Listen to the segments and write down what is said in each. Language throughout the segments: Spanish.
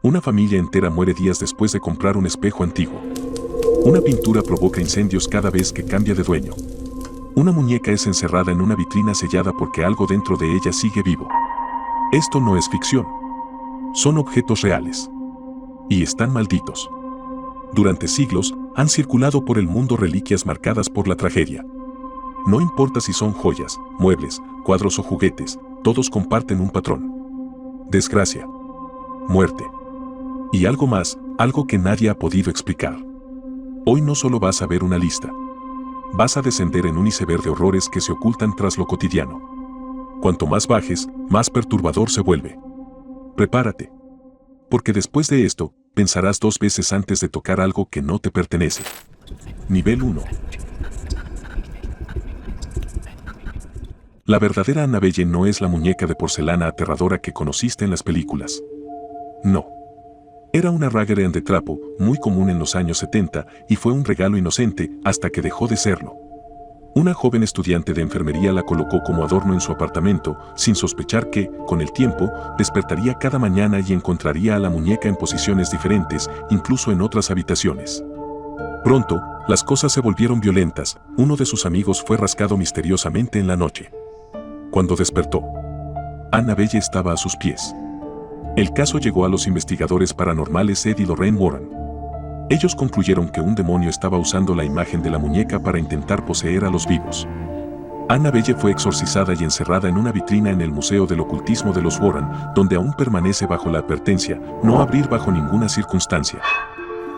Una familia entera muere días después de comprar un espejo antiguo. Una pintura provoca incendios cada vez que cambia de dueño. Una muñeca es encerrada en una vitrina sellada porque algo dentro de ella sigue vivo. Esto no es ficción. Son objetos reales. Y están malditos. Durante siglos, han circulado por el mundo reliquias marcadas por la tragedia. No importa si son joyas, muebles, cuadros o juguetes, todos comparten un patrón. Desgracia. Muerte. Y algo más, algo que nadie ha podido explicar. Hoy no solo vas a ver una lista. Vas a descender en un iceberg de horrores que se ocultan tras lo cotidiano. Cuanto más bajes, más perturbador se vuelve. Prepárate. Porque después de esto, pensarás 2 veces antes de tocar algo que no te pertenece. Nivel 1. La verdadera Annabelle no es la muñeca de porcelana aterradora que conociste en las películas. No. Era una Ragged Ann de trapo, muy común en los años 70, y fue un regalo inocente hasta que dejó de serlo. Una joven estudiante de enfermería la colocó como adorno en su apartamento, sin sospechar que, con el tiempo, despertaría cada mañana y encontraría a la muñeca en posiciones diferentes, incluso en otras habitaciones. Pronto, las cosas se volvieron violentas. Uno de sus amigos fue rascado misteriosamente en la noche. Cuando despertó, Annabelle estaba a sus pies. El caso llegó a los investigadores paranormales Ed y Lorraine Warren. Ellos concluyeron que un demonio estaba usando la imagen de la muñeca para intentar poseer a los vivos. Annabelle fue exorcizada y encerrada en una vitrina en el Museo del Ocultismo de los Warren, donde aún permanece bajo la advertencia, no abrir bajo ninguna circunstancia.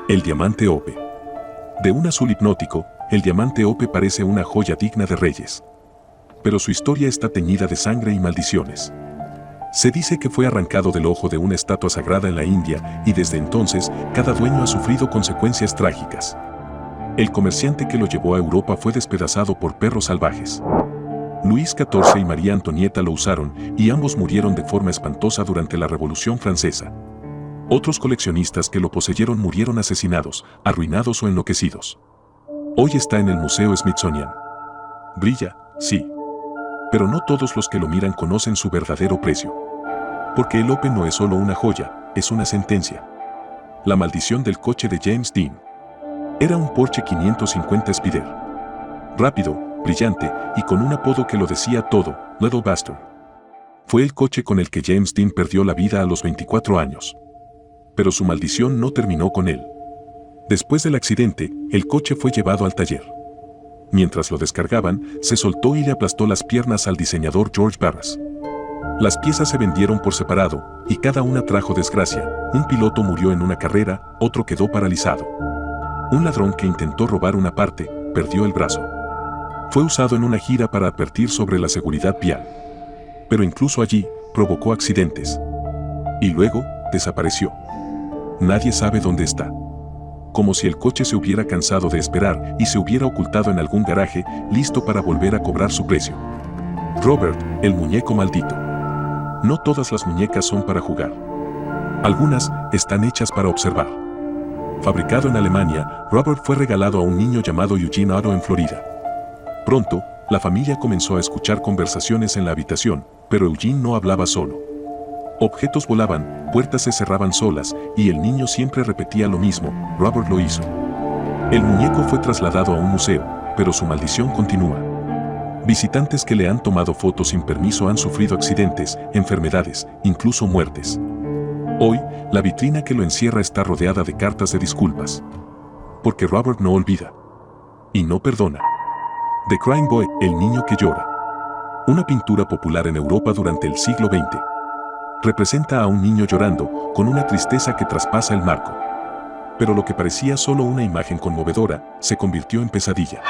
El diamante Hope. De un azul hipnótico, el diamante Hope parece una joya digna de reyes. Pero su historia está teñida de sangre y maldiciones. Se dice que fue arrancado del ojo de una estatua sagrada en la India y desde entonces cada dueño ha sufrido consecuencias trágicas. El comerciante que lo llevó a Europa fue despedazado por perros salvajes. Luis XIV y María Antonieta lo usaron y ambos murieron de forma espantosa durante la Revolución Francesa. Otros coleccionistas que lo poseyeron murieron asesinados, arruinados o enloquecidos. Hoy está en el Museo Smithsonian. Brilla, sí. Pero no todos los que lo miran conocen su verdadero precio. Porque el Hope no es solo una joya, es una sentencia. La maldición del coche de James Dean. Era un Porsche 550 Spider. Rápido, brillante y con un apodo que lo decía todo, Little Bastard. Fue el coche con el que James Dean perdió la vida a los 24 años. Pero su maldición no terminó con él. Después del accidente, el coche fue llevado al taller. Mientras lo descargaban, se soltó y le aplastó las piernas al diseñador George Barras. Las piezas se vendieron por separado, y cada una trajo desgracia. Un piloto murió en una carrera, otro quedó paralizado. Un ladrón que intentó robar una parte, perdió el brazo. Fue usado en una gira para advertir sobre la seguridad vial. Pero incluso allí, provocó accidentes. Y luego, desapareció. Nadie sabe dónde está. Como si el coche se hubiera cansado de esperar y se hubiera ocultado en algún garaje, listo para volver a cobrar su precio. Robert, el muñeco maldito. No todas las muñecas son para jugar. Algunas están hechas para observar. Fabricado en Alemania, Robert fue regalado a un niño llamado Eugene Otto en Florida. Pronto, la familia comenzó a escuchar conversaciones en la habitación, pero Eugene no hablaba solo. Objetos volaban, puertas se cerraban solas, y el niño siempre repetía lo mismo: Robert lo hizo. El muñeco fue trasladado a un museo, pero su maldición continúa. Visitantes que le han tomado fotos sin permiso han sufrido accidentes, enfermedades, incluso muertes. Hoy, la vitrina que lo encierra está rodeada de cartas de disculpas. Porque Robert no olvida. Y no perdona. The Crying Boy, el niño que llora. Una pintura popular en Europa durante el siglo XX. Representa a un niño llorando, con una tristeza que traspasa el marco. Pero lo que parecía solo una imagen conmovedora, se convirtió en pesadilla.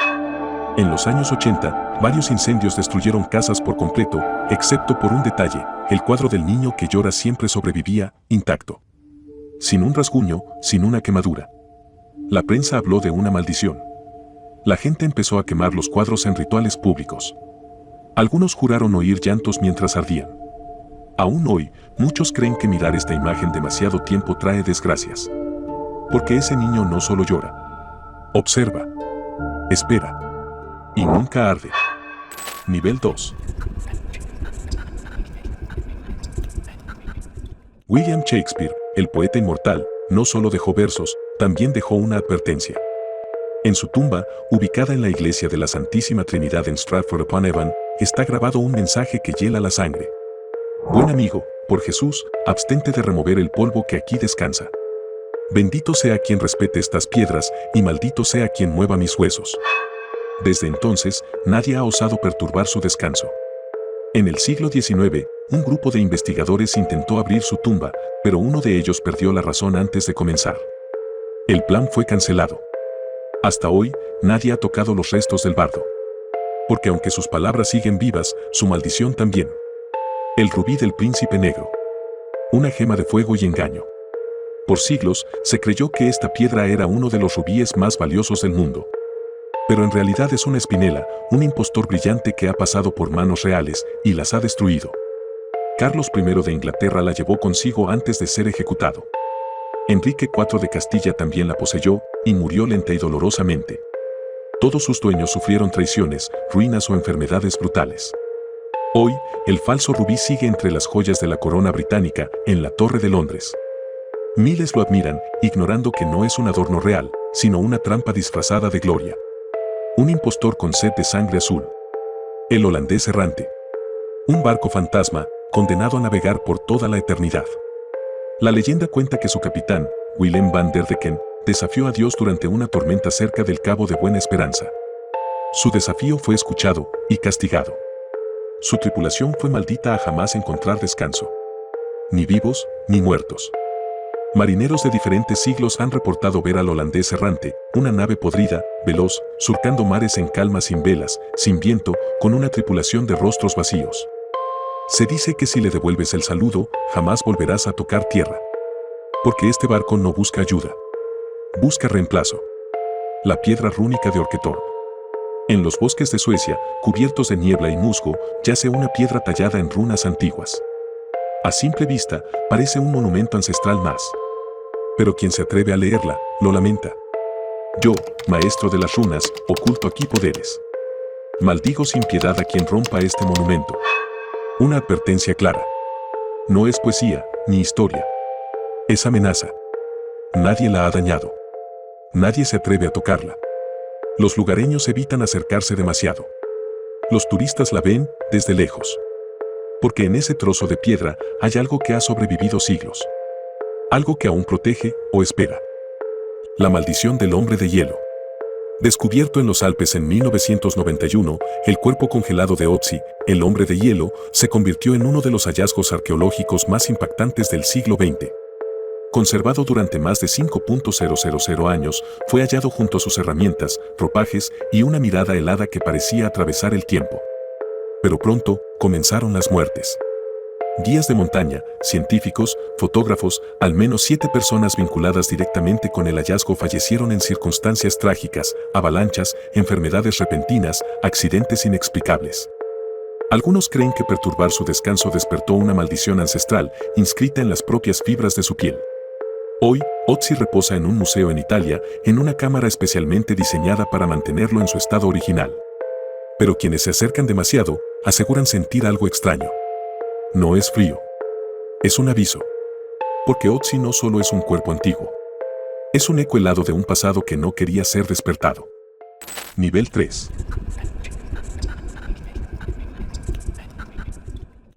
En los años 80, varios incendios destruyeron casas por completo, excepto por un detalle: el cuadro del niño que llora siempre sobrevivía, intacto. Sin un rasguño, sin una quemadura. La prensa habló de una maldición. La gente empezó a quemar los cuadros en rituales públicos. Algunos juraron oír llantos mientras ardían. Aún hoy, muchos creen que mirar esta imagen demasiado tiempo trae desgracias. Porque ese niño no solo llora. Observa. Espera. Y nunca arde. Nivel 2. William Shakespeare, el poeta inmortal, no solo dejó versos, también dejó una advertencia. En su tumba, ubicada en la iglesia de la Santísima Trinidad en Stratford-upon-Avon, está grabado un mensaje que hiela la sangre. Buen amigo, por Jesús, abstente de remover el polvo que aquí descansa. Bendito sea quien respete estas piedras y maldito sea quien mueva mis huesos. Desde entonces, nadie ha osado perturbar su descanso. En el siglo XIX, un grupo de investigadores intentó abrir su tumba, pero uno de ellos perdió la razón antes de comenzar. El plan fue cancelado. Hasta hoy, nadie ha tocado los restos del bardo. Porque aunque sus palabras siguen vivas, su maldición también. El rubí del príncipe negro. Una gema de fuego y engaño. Por siglos, se creyó que esta piedra era uno de los rubíes más valiosos del mundo. Pero en realidad es una espinela, un impostor brillante que ha pasado por manos reales y las ha destruido. Carlos I de Inglaterra la llevó consigo antes de ser ejecutado. Enrique IV de Castilla también la poseyó y murió lenta y dolorosamente. Todos sus dueños sufrieron traiciones, ruinas o enfermedades brutales. Hoy, el falso rubí sigue entre las joyas de la corona británica en la Torre de Londres. Miles lo admiran, ignorando que no es un adorno real, sino una trampa disfrazada de gloria. Un impostor con sed de sangre azul. El holandés errante. Un barco fantasma, condenado a navegar por toda la eternidad. La leyenda cuenta que su capitán, Willem van der Decken, desafió a Dios durante una tormenta cerca del Cabo de Buena Esperanza. Su desafío fue escuchado y castigado. Su tripulación fue maldita a jamás encontrar descanso. Ni vivos, ni muertos. Marineros de diferentes siglos han reportado ver al holandés errante, una nave podrida, veloz, surcando mares en calma sin velas, sin viento, con una tripulación de rostros vacíos. Se dice que si le devuelves el saludo, jamás volverás a tocar tierra. Porque este barco no busca ayuda. Busca reemplazo. La piedra rúnica de Orketorp. En los bosques de Suecia, cubiertos de niebla y musgo, yace una piedra tallada en runas antiguas. A simple vista, parece un monumento ancestral más. Pero quien se atreve a leerla, lo lamenta. Yo, maestro de las runas, oculto aquí poderes. Maldigo sin piedad a quien rompa este monumento. Una advertencia clara. No es poesía, ni historia. Es amenaza. Nadie la ha dañado. Nadie se atreve a tocarla. Los lugareños evitan acercarse demasiado. Los turistas la ven desde lejos. Porque en ese trozo de piedra hay algo que ha sobrevivido siglos. Algo que aún protege o espera. La maldición del hombre de hielo. Descubierto en los Alpes en 1991, el cuerpo congelado de Otzi, el hombre de hielo, se convirtió en uno de los hallazgos arqueológicos más impactantes del siglo XX. Conservado durante más de 5.000 años, fue hallado junto a sus herramientas, ropajes y una mirada helada que parecía atravesar el tiempo. Pero pronto, comenzaron las muertes. Guías de montaña, científicos, fotógrafos, al menos 7 personas vinculadas directamente con el hallazgo fallecieron en circunstancias trágicas, avalanchas, enfermedades repentinas, accidentes inexplicables. Algunos creen que perturbar su descanso despertó una maldición ancestral, inscrita en las propias fibras de su piel. Hoy, Otzi reposa en un museo en Italia, en una cámara especialmente diseñada para mantenerlo en su estado original. Pero quienes se acercan demasiado, aseguran sentir algo extraño. No es frío. Es un aviso. Porque Otzi no solo es un cuerpo antiguo. Es un eco helado de un pasado que no quería ser despertado. Nivel 3.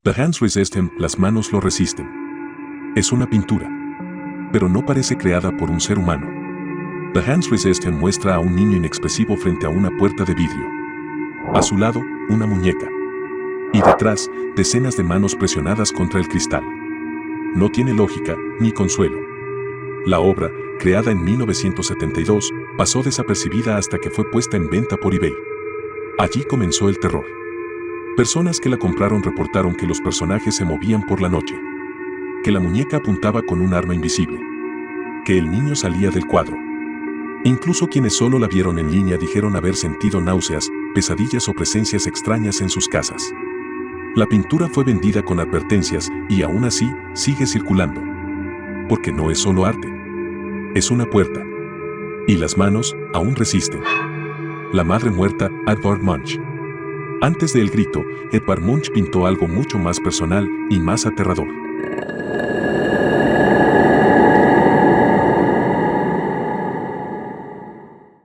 The hands resist him, las manos lo resisten. Es una pintura. Pero no parece creada por un ser humano. The hands resist him muestra a un niño inexpresivo frente a una puerta de vidrio. A su lado, una muñeca. Y detrás, decenas de manos presionadas contra el cristal. No tiene lógica, ni consuelo. La obra, creada en 1972, pasó desapercibida hasta que fue puesta en venta por eBay. Allí comenzó el terror. Personas que la compraron reportaron que los personajes se movían por la noche. Que la muñeca apuntaba con un arma invisible. Que el niño salía del cuadro. Incluso quienes solo la vieron en línea dijeron haber sentido náuseas, pesadillas o presencias extrañas en sus casas. La pintura fue vendida con advertencias y aún así sigue circulando. Porque no es solo arte. Es una puerta. Y las manos aún resisten. La madre muerta, Edvard Munch. Antes del grito, Edvard Munch pintó algo mucho más personal y más aterrador.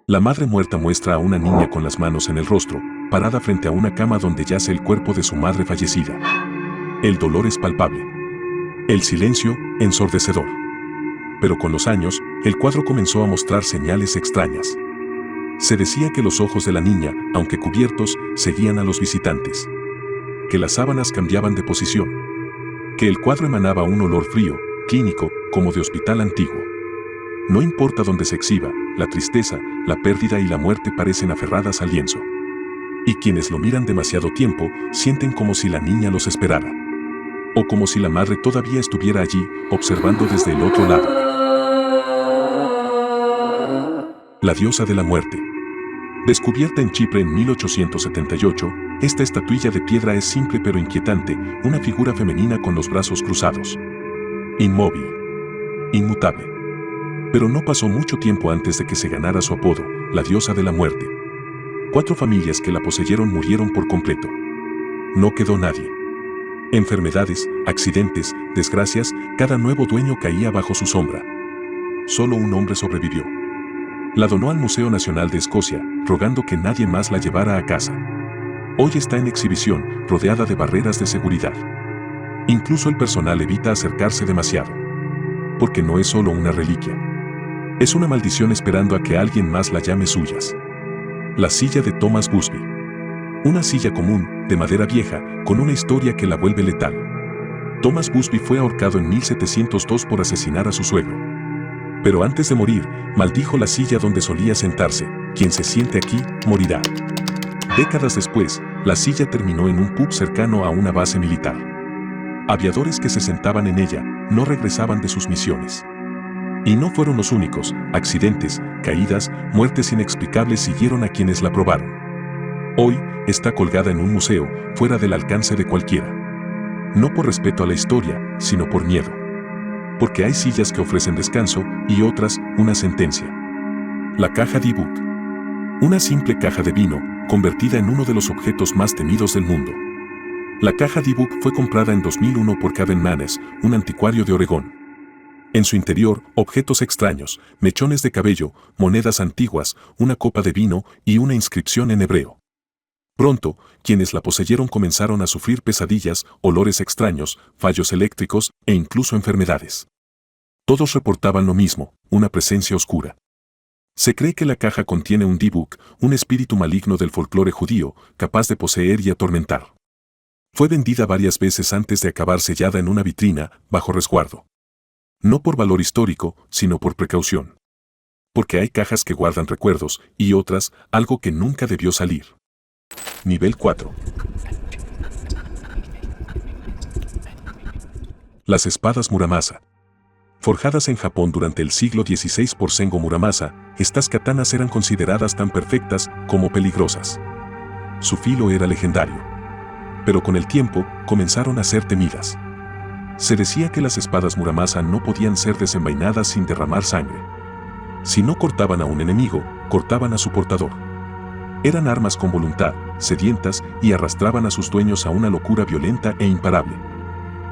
La madre muerta muestra a una niña con las manos en el rostro, parada frente a una cama donde yace el cuerpo de su madre fallecida. El dolor es palpable. El silencio, ensordecedor. Pero con los años, el cuadro comenzó a mostrar señales extrañas. Se decía que los ojos de la niña, aunque cubiertos, seguían a los visitantes. Que las sábanas cambiaban de posición. Que el cuadro emanaba un olor frío, clínico, como de hospital antiguo. No importa dónde se exhiba, la tristeza, la pérdida y la muerte parecen aferradas al lienzo. Y quienes lo miran demasiado tiempo, sienten como si la niña los esperara. O como si la madre todavía estuviera allí, observando desde el otro lado. La diosa de la muerte. Descubierta en Chipre en 1878, esta estatuilla de piedra es simple pero inquietante, una figura femenina con los brazos cruzados. Inmóvil. Inmutable. Pero no pasó mucho tiempo antes de que se ganara su apodo, la diosa de la muerte. 4 familias que la poseyeron murieron por completo. No quedó nadie. Enfermedades, accidentes, desgracias, cada nuevo dueño caía bajo su sombra. Solo un hombre sobrevivió. La donó al Museo Nacional de Escocia, rogando que nadie más la llevara a casa. Hoy está en exhibición, rodeada de barreras de seguridad. Incluso el personal evita acercarse demasiado. Porque no es solo una reliquia. Es una maldición esperando a que alguien más la llame suyas. La silla de Thomas Busby. Una silla común, de madera vieja, con una historia que la vuelve letal. Thomas Busby fue ahorcado en 1702 por asesinar a su suegro. Pero antes de morir, maldijo la silla donde solía sentarse: quien se siente aquí, morirá. Décadas después, la silla terminó en un pub cercano a una base militar. Aviadores que se sentaban en ella no regresaban de sus misiones. Y no fueron los únicos. Accidentes, caídas, muertes inexplicables siguieron a quienes la probaron. Hoy, está colgada en un museo, fuera del alcance de cualquiera. No por respeto a la historia, sino por miedo. Porque hay sillas que ofrecen descanso y otras, una sentencia. La caja Dybbuk. Una simple caja de vino, convertida en uno de los objetos más temidos del mundo. La caja Dybbuk fue comprada en 2001 por Cavendish, un anticuario de Oregón. En su interior, objetos extraños, mechones de cabello, monedas antiguas, una copa de vino y una inscripción en hebreo. Pronto, quienes la poseyeron comenzaron a sufrir pesadillas, olores extraños, fallos eléctricos e incluso enfermedades. Todos reportaban lo mismo: una presencia oscura. Se cree que la caja contiene un Dybbuk, un espíritu maligno del folclore judío, capaz de poseer y atormentar. Fue vendida varias veces antes de acabar sellada en una vitrina, bajo resguardo. No por valor histórico, sino por precaución. Porque hay cajas que guardan recuerdos, y otras, algo que nunca debió salir. Nivel 4. Las espadas Muramasa. Forjadas en Japón durante el siglo XVI por Sengo Muramasa, estas katanas eran consideradas tan perfectas como peligrosas. Su filo era legendario. Pero con el tiempo, comenzaron a ser temidas. Se decía que las espadas Muramasa no podían ser desenvainadas sin derramar sangre. Si no cortaban a un enemigo, cortaban a su portador. Eran armas con voluntad, sedientas, y arrastraban a sus dueños a una locura violenta e imparable.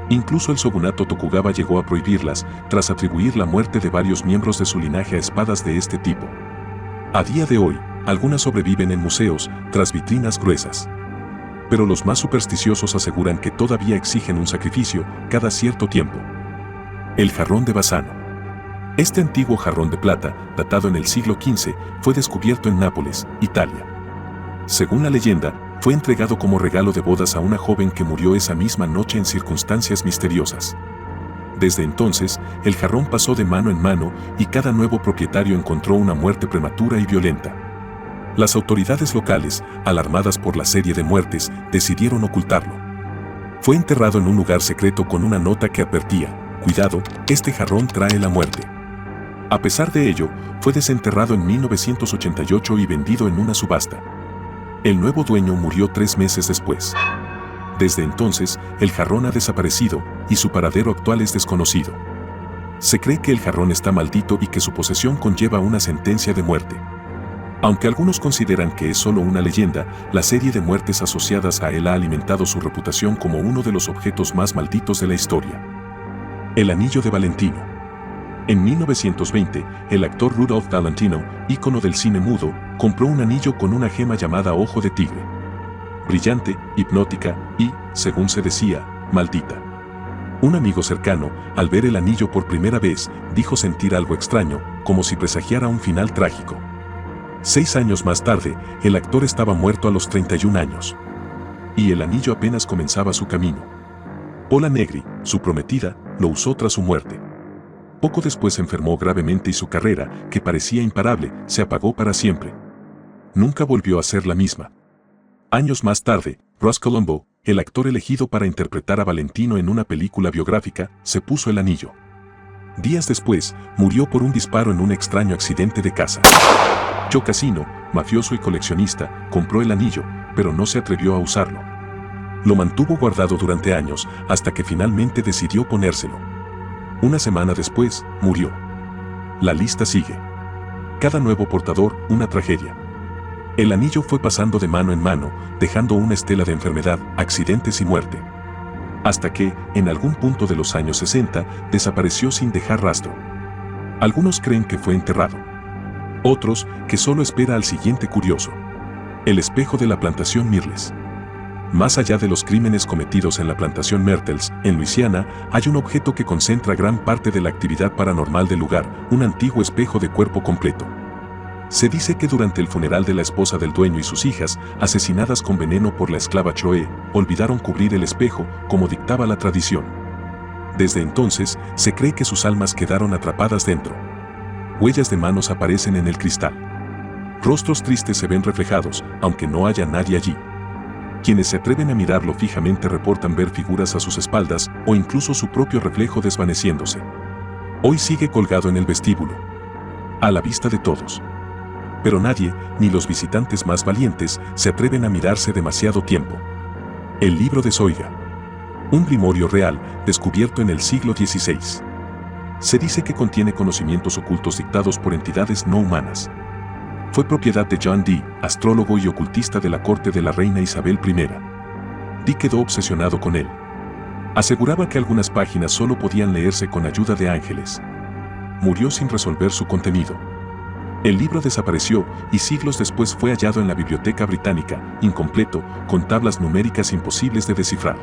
Incluso el shogunato Tokugawa llegó a prohibirlas, tras atribuir la muerte de varios miembros de su linaje a espadas de este tipo. A día de hoy, algunas sobreviven en museos, tras vitrinas gruesas. Pero los más supersticiosos aseguran que todavía exigen un sacrificio cada cierto tiempo. El jarrón de Bassano. Este antiguo jarrón de plata, datado en el siglo XV, fue descubierto en Nápoles, Italia. Según la leyenda, fue entregado como regalo de bodas a una joven que murió esa misma noche en circunstancias misteriosas. Desde entonces, el jarrón pasó de mano en mano y cada nuevo propietario encontró una muerte prematura y violenta. Las autoridades locales, alarmadas por la serie de muertes, decidieron ocultarlo. Fue enterrado en un lugar secreto con una nota que advertía: cuidado, este jarrón trae la muerte. A pesar de ello, fue desenterrado en 1988 y vendido en una subasta. El nuevo dueño murió 3 meses después. Desde entonces, el jarrón ha desaparecido y su paradero actual es desconocido. Se cree que el jarrón está maldito y que su posesión conlleva una sentencia de muerte. Aunque algunos consideran que es solo una leyenda, la serie de muertes asociadas a él ha alimentado su reputación como uno de los objetos más malditos de la historia. El anillo de Valentino. En 1920, el actor Rudolph Valentino, ícono del cine mudo, compró un anillo con una gema llamada Ojo de Tigre. Brillante, hipnótica y, según se decía, maldita. Un amigo cercano, al ver el anillo por primera vez, dijo sentir algo extraño, como si presagiara un final trágico. 6 años más tarde, el actor estaba muerto a los 31 años. Y el anillo apenas comenzaba su camino. Pola Negri, su prometida, lo usó tras su muerte. Poco después se enfermó gravemente y su carrera, que parecía imparable, se apagó para siempre. Nunca volvió a ser la misma. Años más tarde, Ross Colombo, el actor elegido para interpretar a Valentino en una película biográfica, se puso el anillo. Días después, murió por un disparo en un extraño accidente de caza. Joe Casino, mafioso y coleccionista, compró el anillo, pero no se atrevió a usarlo. Lo mantuvo guardado durante años, hasta que finalmente decidió ponérselo. Una semana después, murió. La lista sigue. Cada nuevo portador, una tragedia. El anillo fue pasando de mano en mano, dejando una estela de enfermedad, accidentes y muerte. Hasta que, en algún punto de los años 60, desapareció sin dejar rastro. Algunos creen que fue enterrado. Otros, que solo espera al siguiente curioso. El espejo de la plantación Mirles. Más allá de los crímenes cometidos en la plantación Myrtles, en Luisiana, hay un objeto que concentra gran parte de la actividad paranormal del lugar, un antiguo espejo de cuerpo completo. Se dice que durante el funeral de la esposa del dueño y sus hijas, asesinadas con veneno por la esclava Chloe, olvidaron cubrir el espejo, como dictaba la tradición. Desde entonces, se cree que sus almas quedaron atrapadas dentro. Huellas de manos aparecen en el cristal. Rostros tristes se ven reflejados, aunque no haya nadie allí. Quienes se atreven a mirarlo fijamente reportan ver figuras a sus espaldas o incluso su propio reflejo desvaneciéndose. Hoy sigue colgado en el vestíbulo, a la vista de todos. Pero nadie, ni los visitantes más valientes, se atreven a mirarse demasiado tiempo. El libro de Zoiga. Un grimorio real, descubierto en el siglo XVI. Se dice que contiene conocimientos ocultos dictados por entidades no humanas. Fue propiedad de John Dee, astrólogo y ocultista de la corte de la reina Isabel I. Dee quedó obsesionado con él. Aseguraba que algunas páginas solo podían leerse con ayuda de ángeles. Murió sin resolver su contenido. El libro desapareció y siglos después fue hallado en la Biblioteca Británica, incompleto, con tablas numéricas imposibles de descifrar.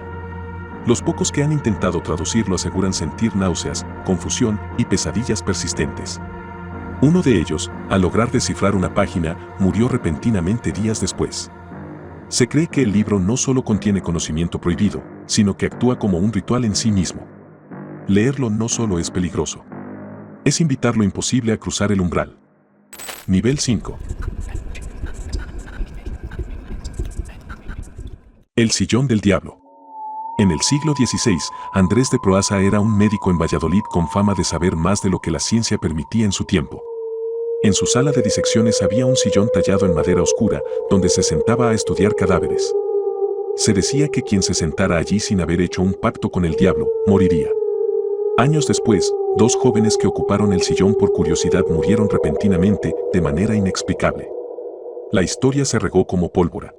Los pocos que han intentado traducirlo aseguran sentir náuseas, confusión y pesadillas persistentes. Uno de ellos, al lograr descifrar una página, murió repentinamente días después. Se cree que el libro no solo contiene conocimiento prohibido, sino que actúa como un ritual en sí mismo. Leerlo no solo es peligroso. Es invitar lo imposible a cruzar el umbral. Nivel 5. El sillón del diablo. En el siglo XVI, Andrés de Proaza era un médico en Valladolid con fama de saber más de lo que la ciencia permitía en su tiempo. En su sala de disecciones había un sillón tallado en madera oscura, donde se sentaba a estudiar cadáveres. Se decía que quien se sentara allí sin haber hecho un pacto con el diablo, moriría. Años después, 2 jóvenes que ocuparon el sillón por curiosidad murieron repentinamente, de manera inexplicable. La historia se regó como pólvora.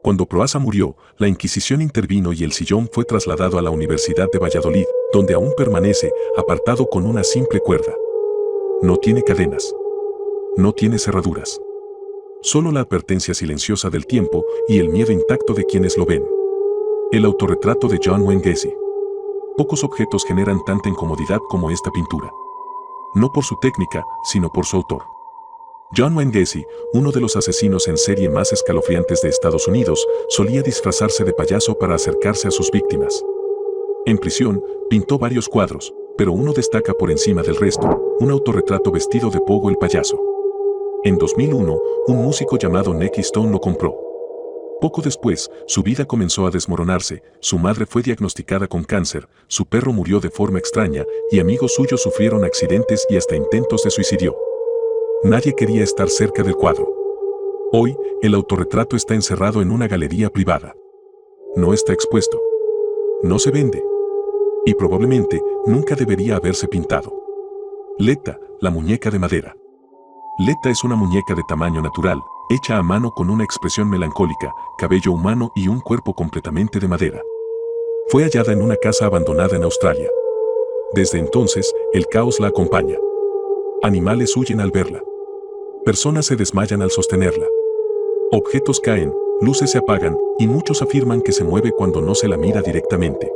Cuando Proaza murió, la Inquisición intervino y el sillón fue trasladado a la Universidad de Valladolid, donde aún permanece, apartado con una simple cuerda. No tiene cadenas. No tiene cerraduras. Solo la advertencia silenciosa del tiempo y el miedo intacto de quienes lo ven. El autorretrato de John Wayne Gacy. Pocos objetos generan tanta incomodidad como esta pintura. No por su técnica, sino por su autor. John Wayne Gacy, uno de los asesinos en serie más escalofriantes de Estados Unidos, solía disfrazarse de payaso para acercarse a sus víctimas. En prisión, pintó varios cuadros, pero uno destaca por encima del resto, un autorretrato vestido de Pogo el payaso. En 2001, un músico llamado Nicky Stone lo compró. Poco después, su vida comenzó a desmoronarse, su madre fue diagnosticada con cáncer, su perro murió de forma extraña y amigos suyos sufrieron accidentes y hasta intentos de suicidio. Nadie quería estar cerca del cuadro. Hoy, el autorretrato está encerrado en una galería privada. No está expuesto. No se vende. Y probablemente nunca debería haberse pintado. Letta, la muñeca de madera. Letta es una muñeca de tamaño natural, hecha a mano con una expresión melancólica, cabello humano y un cuerpo completamente de madera. Fue hallada en una casa abandonada en Australia. Desde entonces, el caos la acompaña. Animales huyen al verla. Personas se desmayan al sostenerla. Objetos caen, luces se apagan, y muchos afirman que se mueve cuando no se la mira directamente.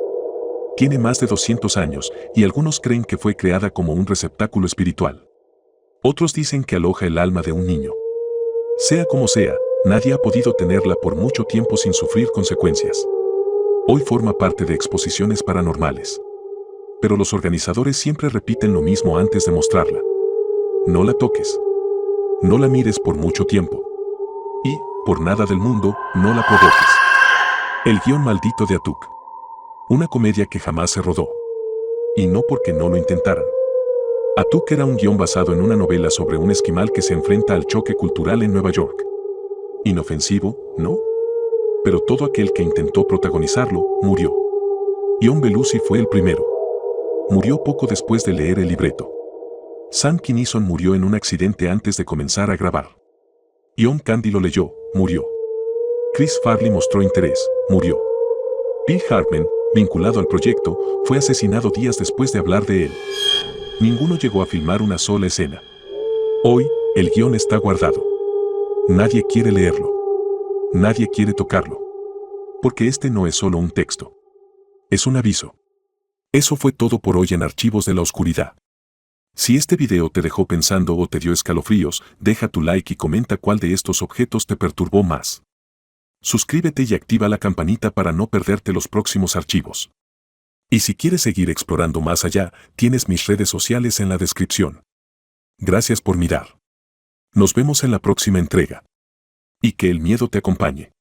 Tiene más de 200 años, y algunos creen que fue creada como un receptáculo espiritual. Otros dicen que aloja el alma de un niño. Sea como sea, nadie ha podido tenerla por mucho tiempo sin sufrir consecuencias. Hoy forma parte de exposiciones paranormales. Pero los organizadores siempre repiten lo mismo antes de mostrarla. No la toques. No la mires por mucho tiempo. Y, por nada del mundo, no la provoques. El guión maldito de Atuk. Una comedia que jamás se rodó. Y no porque no lo intentaran. Atuk era un guión basado en una novela sobre un esquimal que se enfrenta al choque cultural en Nueva York. Inofensivo, ¿no? Pero todo aquel que intentó protagonizarlo, murió. John Belushi fue el primero. Murió poco después de leer el libreto. Sam Kinison murió en un accidente antes de comenzar a grabar. John Candy lo leyó, murió. Chris Farley mostró interés, murió. Bill Hartman, vinculado al proyecto, fue asesinado días después de hablar de él. Ninguno llegó a filmar una sola escena. Hoy, el guión está guardado. Nadie quiere leerlo. Nadie quiere tocarlo. Porque este no es solo un texto. Es un aviso. Eso fue todo por hoy en Archivos de la Oscuridad. Si este video te dejó pensando o te dio escalofríos, deja tu like y comenta cuál de estos objetos te perturbó más. Suscríbete y activa la campanita para no perderte los próximos archivos. Y si quieres seguir explorando más allá, tienes mis redes sociales en la descripción. Gracias por mirar. Nos vemos en la próxima entrega. Y que el miedo te acompañe.